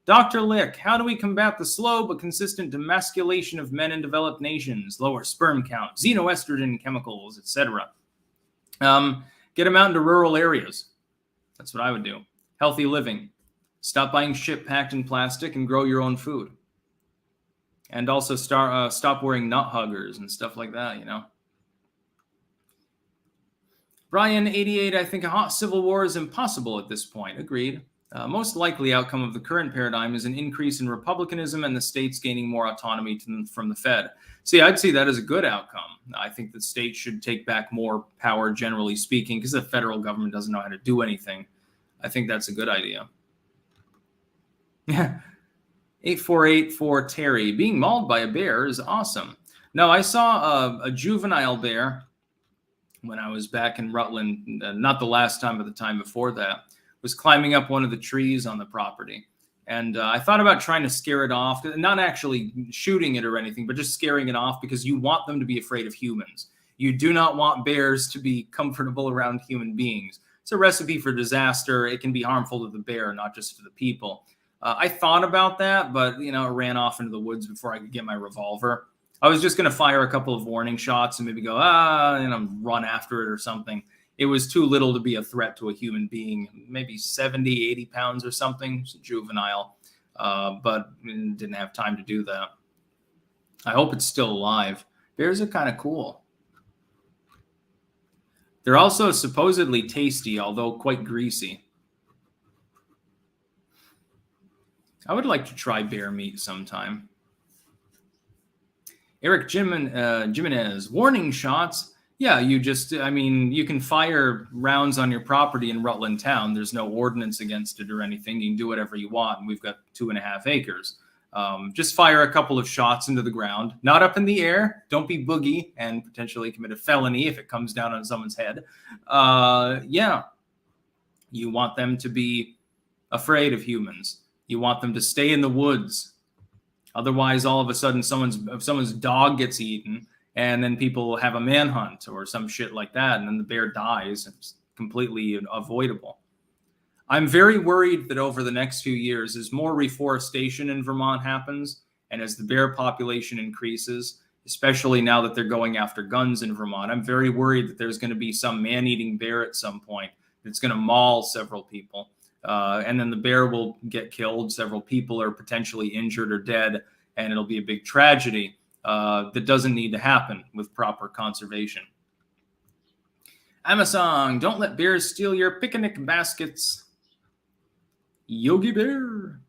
Dr. Lick, how do we combat the slow but consistent demasculation of men in developed nations, lower sperm count, xenoestrogen chemicals, etc.? Get them out into rural areas. That's what I would do. Healthy living. Stop buying shit packed in plastic and grow your own food. And also stop wearing nut huggers and stuff like that, Brian, 88, I think a hot civil war is impossible at this point. Agreed. Most likely outcome of the current paradigm is an increase in republicanism and the states gaining more autonomy from the Fed. See, I'd see that as a good outcome. I think that states should take back more power, generally speaking, because the federal government doesn't know how to do anything. I think that's a good idea. Yeah. 848 for Terry. Being mauled by a bear is awesome. No, I saw a juvenile bear when I was back in Rutland, not the last time, but the time before that, was climbing up one of the trees on the property. And I thought about trying to scare it off, not actually shooting it or anything, but just scaring it off because you want them to be afraid of humans. You do not want bears to be comfortable around human beings. It's a recipe for disaster. It can be harmful to the bear, not just to the people. I thought about that, but it ran off into the woods before I could get my revolver. I was just going to fire a couple of warning shots and maybe go, run after it or something. It was too little to be a threat to a human being, maybe 70, 80 pounds or something. It's a juvenile, but didn't have time to do that. I hope it's still alive. Bears are kind of cool. They're also supposedly tasty, although quite greasy. I would like to try bear meat sometime. Eric Jimenez, warning shots. Yeah, you can fire rounds on your property in Rutland Town. There's no ordinance against it or anything. You can do whatever you want. And we've got 2.5 acres. Just fire a couple of shots into the ground, not up in the air. Don't be boogie and potentially commit a felony if it comes down on someone's head. You want them to be afraid of humans. You want them to stay in the woods. Otherwise, all of a sudden, someone's dog gets eaten, and then people have a manhunt or some shit like that, and then the bear dies. It's completely avoidable. I'm very worried that over the next few years, as more reforestation in Vermont happens, and as the bear population increases, especially now that they're going after guns in Vermont, I'm very worried that there's going to be some man-eating bear at some point that's going to maul several people. And then the bear will get killed. Several people are potentially injured or dead, and it'll be a big tragedy that doesn't need to happen with proper conservation. Amazon, don't let bears steal your picnic baskets. Yogi Bear.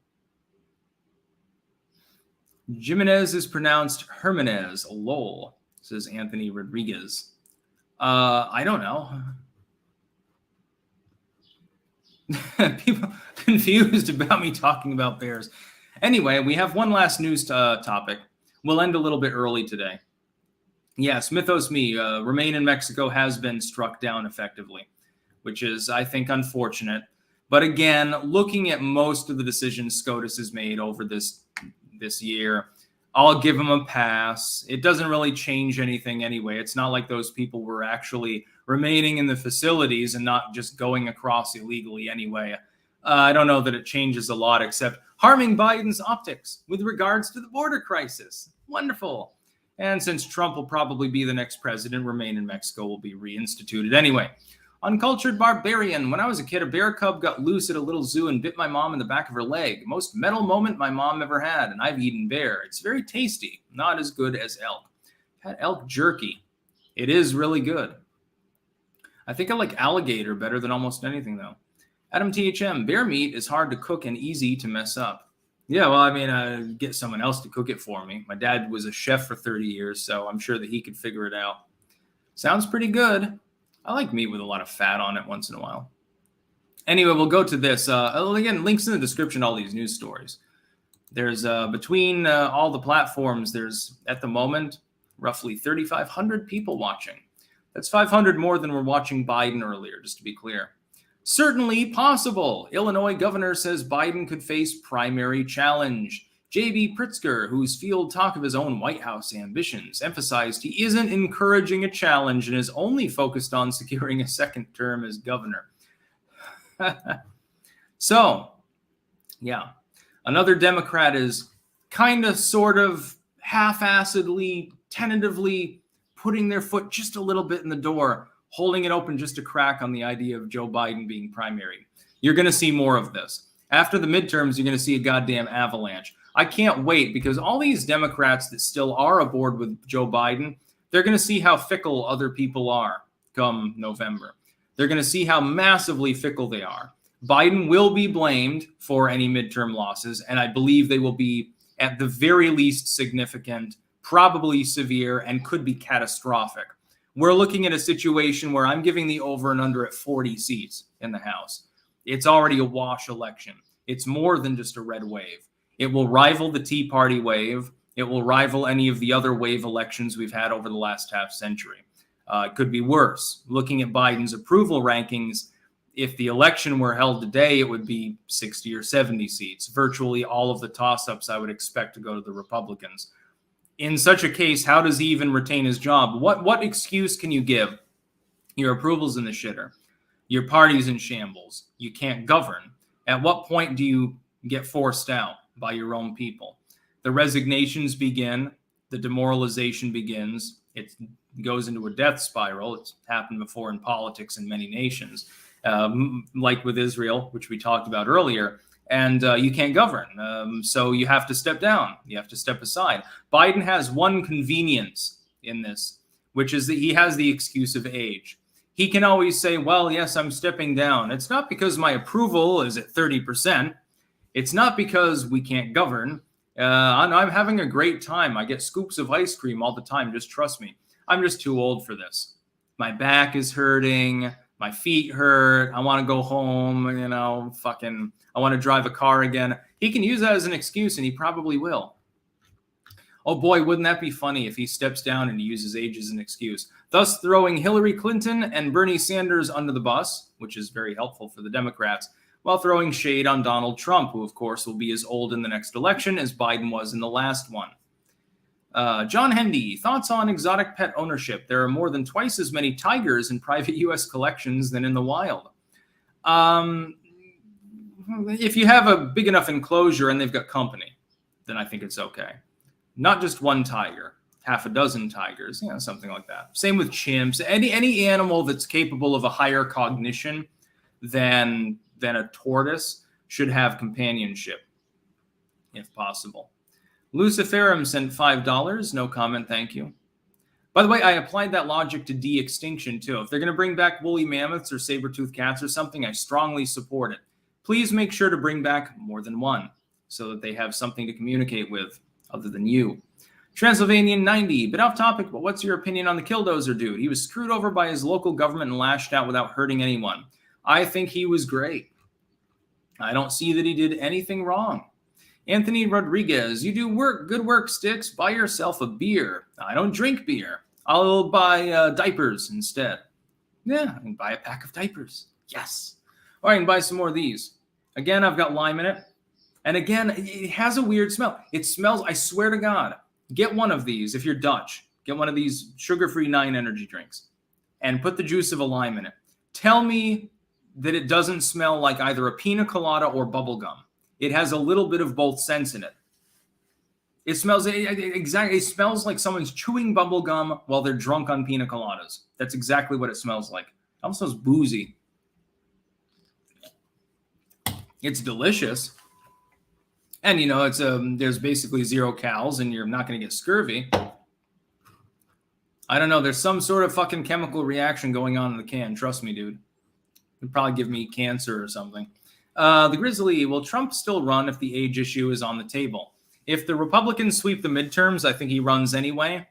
Jimenez is pronounced Hermanez, lol, says Anthony Rodriguez. I don't know. People confused about me talking about bears. Anyway, we have one last news topic. We'll end a little bit early today. Yes, Mythos Me, Remain in Mexico has been struck down effectively, which is, I think, unfortunate. But again, looking at most of the decisions SCOTUS has made over this year, I'll give them a pass. It doesn't really change anything anyway. It's not like those people were actually remaining in the facilities and not just going across illegally anyway. I don't know that it changes a lot, except harming Biden's optics with regards to the border crisis. Wonderful. And since Trump will probably be the next president, Remain in Mexico will be reinstituted anyway. Uncultured Barbarian. When I was a kid, a bear cub got loose at a little zoo and bit my mom in the back of her leg. Most metal moment my mom ever had, and I've eaten bear. It's very tasty. Not as good as elk. Had elk jerky. It is really good. I think I like alligator better than almost anything, though. Adam THM, bear meat is hard to cook and easy to mess up. Yeah, well, get someone else to cook it for me. My dad was a chef for 30 years, so I'm sure that he could figure it out. Sounds pretty good. I like meat with a lot of fat on it once in a while. Anyway, we'll go to this. Again, links in the description to all these news stories. There's, between all the platforms, there's, at the moment, roughly 3,500 people watching. That's 500 more than were watching Biden earlier, just to be clear. Certainly possible. Illinois governor says Biden could face primary challenge. J.B. Pritzker, whose field talk of his own White House ambitions, emphasized he isn't encouraging a challenge and is only focused on securing a second term as governor. So, yeah, another Democrat is kind of, sort of, half-assedly, tentatively putting their foot just a little bit in the door, holding it open just a crack on the idea of Joe Biden being primaried. You're going to see more of this. After the midterms, you're going to see a goddamn avalanche. I can't wait, because all these Democrats that still are aboard with Joe Biden, they're going to see how fickle other people are come November. They're going to see how massively fickle they are. Biden will be blamed for any midterm losses, and I believe they will be at the very least significant, probably severe, and could be catastrophic. We're looking at a situation where I'm giving the over and under at 40 seats in the House. It's already a wash election. It's more than just a red wave. It will rival the Tea Party wave. It will rival any of the other wave elections we've had over the last half century. It could be worse. Looking at Biden's approval rankings, if the election were held today, it would be 60 or 70 seats. Virtually all of the toss-ups I would expect to go to the Republicans. In such a case, how does he even retain his job? What excuse can you give? Your approval's in the shitter. Your party's in shambles. You can't govern. At what point do you get forced out by your own people? The resignations begin. The demoralization begins. It goes into a death spiral. It's happened before in politics in many nations, like with Israel, which we talked about earlier. And you can't govern. So you have to step down. You have to step aside. Biden has one convenience in this, which is that he has the excuse of age. He can always say, well, yes, I'm stepping down. It's not because my approval is at 30%. It's not because we can't govern. I'm having a great time. I get scoops of ice cream all the time. Just trust me. I'm just too old for this. My back is hurting. My feet hurt. I want to go home. I want to drive a car again. He can use that as an excuse, and he probably will. Oh boy, wouldn't that be funny if he steps down and uses age as an excuse, thus throwing Hillary Clinton and Bernie Sanders under the bus, which is very helpful for the Democrats, while throwing shade on Donald Trump, who, of course, will be as old in the next election as Biden was in the last one. John Hendy, thoughts on exotic pet ownership? There are more than twice as many tigers in private U.S. collections than in the wild. If you have a big enough enclosure and they've got company, then I think it's okay. Not just one tiger, half a dozen tigers, something like that. Same with chimps. Any animal that's capable of a higher cognition than a tortoise should have companionship, if possible. Luciferum sent $5. No comment, thank you. By the way, I applied that logic to de-extinction too. If they're going to bring back woolly mammoths or saber-toothed cats or something, I strongly support it. Please make sure to bring back more than one so that they have something to communicate with other than you. Transylvanian 90, bit off topic, but what's your opinion on the Killdozer dude? He was screwed over by his local government and lashed out without hurting anyone. I think he was great. I don't see that he did anything wrong. Anthony Rodriguez, you do good work, Sticks. Buy yourself a beer. I don't drink beer. I'll buy diapers instead. Yeah, and buy a pack of diapers. Yes. All right, and buy some more of these. Again, I've got lime in it. And again, it has a weird smell. It smells, I swear to God, get one of these if you're Dutch. Get one of these sugar-free 9 energy drinks and put the juice of a lime in it. Tell me that it doesn't smell like either a pina colada or bubble gum. It has a little bit of both scents in it. It smells exactly. It smells like someone's chewing bubble gum while they're drunk on pina coladas. That's exactly what it smells like. It almost smells boozy. It's delicious. And, it's there's basically 0 calories, and you're not going to get scurvy. I don't know. There's some sort of fucking chemical reaction going on in the can. Trust me, dude. It'd probably give me cancer or something. The Grizzly, will Trump still run if the age issue is on the table? If the Republicans sweep the midterms, I think he runs anyway.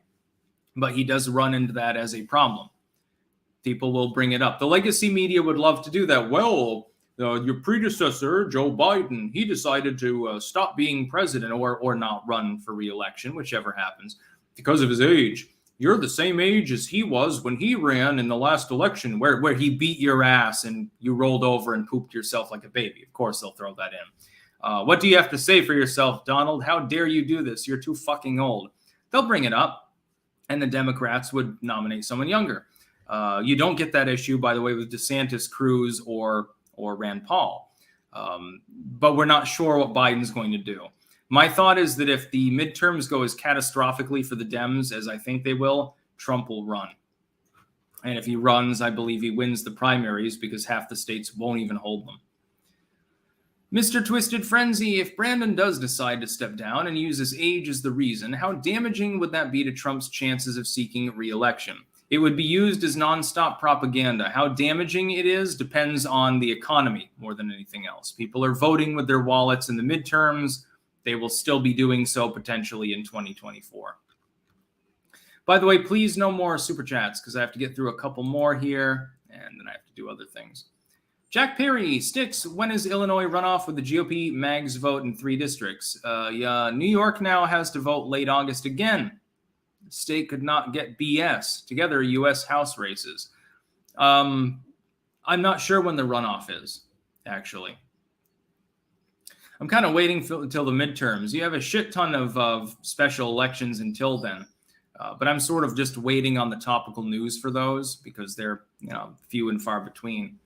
But he does run into that as a problem. People will bring it up. The legacy media would love to do that. Well, your predecessor, Joe Biden, he decided to stop being president or not run for re-election, whichever happens, because of his age. You're the same age as he was when he ran in the last election where he beat your ass and you rolled over and pooped yourself like a baby. Of course, they'll throw that in. What do you have to say for yourself, Donald? How dare you do this? You're too fucking old. They'll bring it up, and the Democrats would nominate someone younger. You don't get that issue, by the way, with DeSantis, Cruz, or Rand Paul. But we're not sure what Biden's going to do. My thought is that if the midterms go as catastrophically for the Dems as I think they will, Trump will run. And if he runs, I believe he wins the primaries because half the states won't even hold them. Mr. Twisted Frenzy, if Brandon does decide to step down and uses age as the reason, how damaging would that be to Trump's chances of seeking re-election? It would be used as nonstop propaganda. How damaging it is depends on the economy more than anything else. People are voting with their wallets in the midterms. They will still be doing so potentially in 2024. By the way, please no more super chats because I have to get through a couple more here and then I have to do other things. Jack Perry, Sticks, when is Illinois runoff with the GOP mags vote in 3 districts? New York now has to vote late August again. The state could not get BS. Together, U.S. House races. I'm not sure when the runoff is, actually. I'm kind of waiting until the midterms. You have a shit ton of special elections until then. But I'm sort of just waiting on the topical news for those because they're few and far between.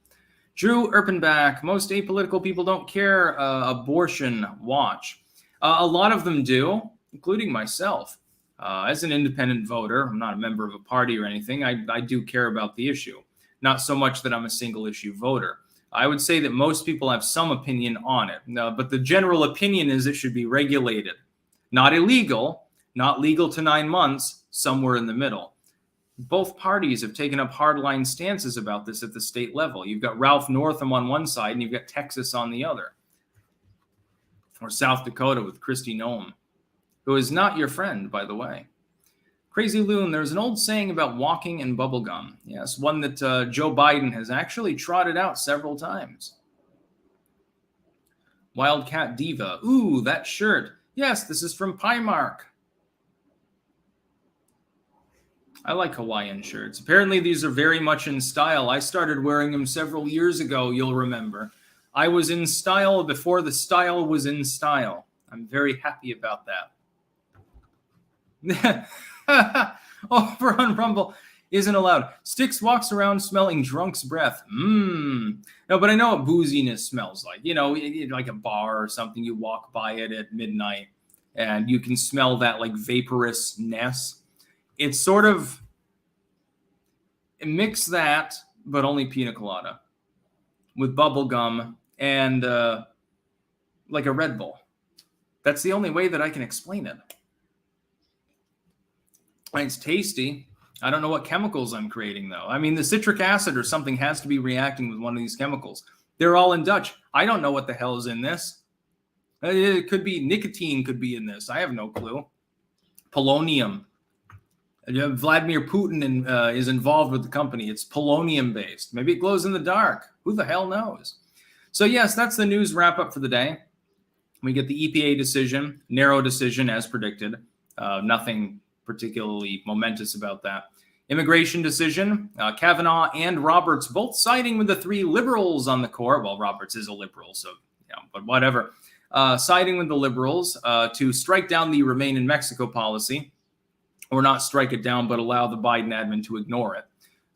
Drew Erpenbach, most apolitical people don't care. Abortion watch. A lot of them do, including myself. As an independent voter, I'm not a member of a party or anything. I do care about the issue. Not so much that I'm a single issue voter. I would say that most people have some opinion on it. But the general opinion is it should be regulated. Not illegal, not legal to 9 months, somewhere in the middle. Both parties have taken up hardline stances about this at the state level. You've got Ralph Northam on one side and you've got Texas on the other. Or South Dakota with Kristi Noem, who is not your friend, by the way. Crazy Loon, there's an old saying about walking and bubblegum. Yes, one that Joe Biden has actually trotted out several times. Wildcat Diva, ooh, that shirt. Yes, this is from Primark. I like Hawaiian shirts. Apparently these are very much in style. I started wearing them several years ago, you'll remember. I was in style before the style was in style. I'm very happy about that. Over on Rumble isn't allowed. Sticks walks around smelling drunk's breath. No, but I know what booziness smells like. You know, like a bar or something. You walk by it at midnight and you can smell that like vaporousness. It's sort of mix that, but only pina colada with bubble gum and like a Red Bull. That's the only way that I can explain it. It's tasty. I don't know what chemicals I'm creating, though. I mean, the citric acid or something has to be reacting with one of these chemicals. They're all in Dutch. I don't know what the hell is in this. It could be nicotine could be in this. I have no clue. Polonium. Vladimir Putin is involved with the company. It's polonium-based. Maybe it glows in the dark. Who the hell knows? So, yes, that's the news wrap-up for the day. We get the EPA decision, narrow decision as predicted. Nothing particularly momentous about that. Immigration decision, Kavanaugh and Roberts both siding with the three liberals on the court. Well, Roberts is a liberal, so, but whatever. Siding with the liberals to strike down the Remain in Mexico policy, or not strike it down, but allow the Biden admin to ignore it,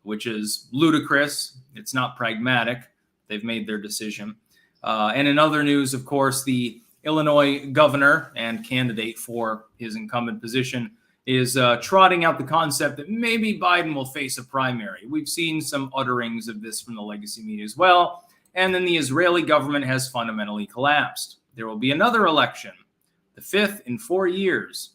which is ludicrous. It's not pragmatic. They've made their decision. And in other news, of course, the Illinois governor and candidate for his incumbent position is trotting out the concept that maybe Biden will face a primary. We've seen some utterings of this from the legacy media as well. And then the Israeli government has fundamentally collapsed. There will be another election, the 5th in 4 years.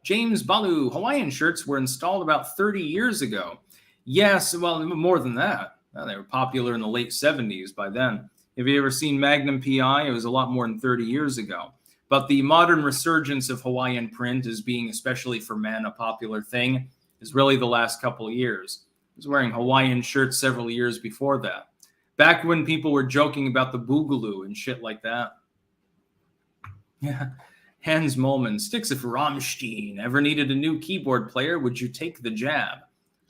James Balu, Hawaiian shirts were installed about 30 years ago. Yes, well, more than that. They were popular in the late 70s by then. Have you ever seen Magnum PI? It was a lot more than 30 years ago. But the modern resurgence of Hawaiian print as being, especially for men, a popular thing is really the last couple of years. I was wearing Hawaiian shirts several years before that. Back when people were joking about the boogaloo and shit like that. Yeah. Hans Molman, Sticks of Rammstein. Ever needed a new keyboard player? Would you take the jab?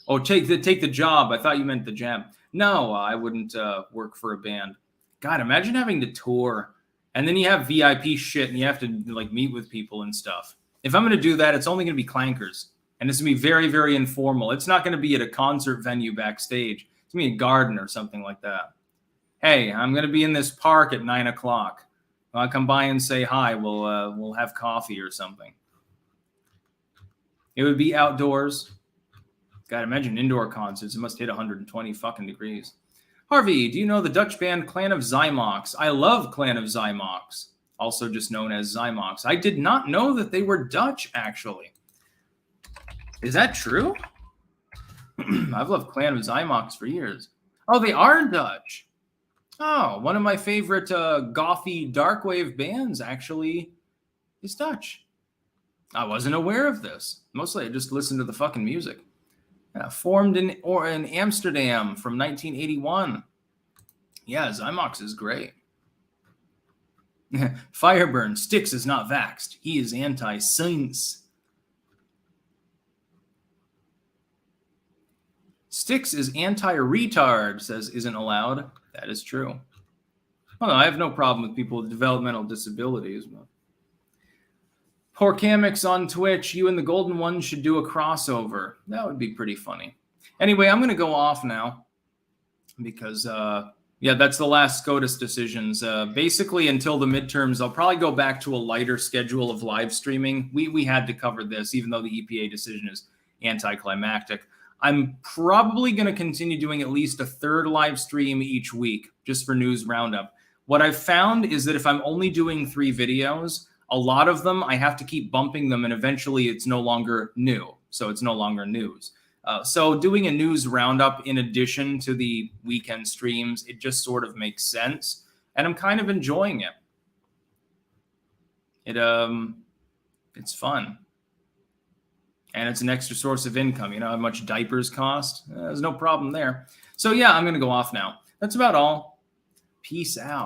Oh, take the job. I thought you meant the jab. No, I wouldn't work for a band. God, imagine having to tour. And then you have VIP shit and you have to like meet with people and stuff. If I'm going to do that, it's only going to be clankers. And it's going to be very, very informal. It's not going to be at a concert venue backstage. It's going to be a garden or something like that. Hey, I'm going to be in this park at 9 o'clock. I'll come by and say hi. We'll have coffee or something. It would be outdoors. God, imagine indoor concerts. It must hit 120 fucking degrees. Harvey, do you know the Dutch band Clan of Zymox? I love Clan of Zymox, also just known as Zymox. I did not know that they were Dutch, actually. Is that true? I've loved Clan of Zymox for years. Oh, they are Dutch. Oh, one of my favorite gothy darkwave bands actually is Dutch. I wasn't aware of this. Mostly I just listened to the fucking music. Formed in Amsterdam from 1981. Yeah, Zymox is great. Fireburn, Sticks is not vaxxed. He is anti-science. Sticks is anti-retard, says isn't allowed. That is true. Well, no, I have no problem with people with developmental disabilities. But Porkamix on Twitch, you and the Golden One should do a crossover. That would be pretty funny. Anyway, I'm going to go off now. because yeah, that's the last SCOTUS decisions. Basically, until the midterms, I'll probably go back to a lighter schedule of live streaming. We had to cover this, even though the EPA decision is anticlimactic. I'm probably going to continue doing at least a third live stream each week, just for news roundup. What I've found is that if I'm only doing 3 videos, a lot of them I have to keep bumping them, and eventually it's no longer new, so it's no longer news. So doing a news roundup in addition to the weekend streams, it just sort of makes sense, and I'm kind of enjoying it. It's fun, and it's an extra source of income. You know how much diapers cost? There's no problem there. So yeah, I'm gonna go off now. That's about all. Peace out.